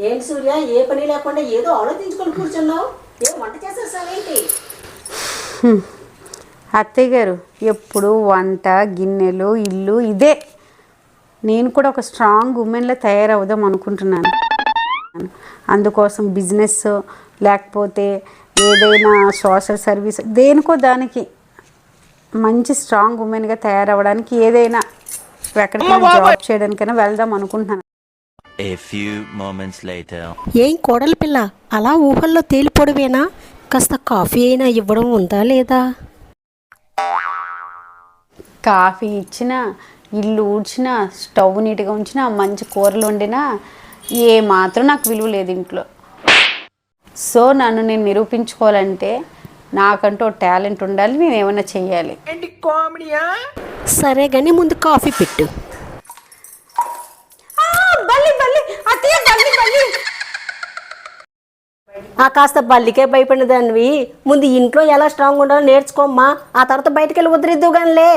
ఏంటి సూర్య, ఏ పని లేకుండా ఏదో ఆలోచించుకొని కూర్చున్నావు? ఏం వంట చేసేసావేంటి? అత్తయ్య గారు ఎప్పుడు వంట గిన్నెలు ఇల్లు ఇదే. నేను కూడా ఒక స్ట్రాంగ్ ఉమెన్లో తయారవుదాం అనుకుంటున్నాను. అందుకోసం బిజినెస్ లేకపోతే ఏదైనా సోషల్ సర్వీస్ దేనికో దానికి మంచి స్ట్రాంగ్ ఉమెన్గా తయారవ్వడానికి ఏదైనా ఎక్కడికైనా జాబ్ చేయడానికైనా వెళ్దాం అనుకుంటున్నాను. A few moments later. ఏం కోడలి పిల్ల అలా ఊహల్లో తేలిపోవడమేనా? కాస్త కాఫీ అయినా ఇవ్వడం ఉందా లేదా? కాఫీ ఇచ్చినా, ఇల్లు ఊడ్చినా, స్టవ్ నీట్గా ఉంచినా, మంచి కూరలు వండినా ఏ మాత్రం నాకు విలువ లేదు ఇంట్లో. సో నన్ను నేను నిరూపించుకోవాలంటే నాకంటూ టాలెంట్ ఉండాలి, నేను ఏమైనా చెయ్యాలి. సరే కానీ ముందు కాఫీ పెట్టు. కాస్త బల్లికే భయపడిన దానివి ముందు ఇంట్లో ఎలా స్ట్రాంగ్ ఉండాలో నేర్చుకోమ్మా. ఆ తర్వాత బయటకు వెళ్ళి వదిలిద్దు గానిలే.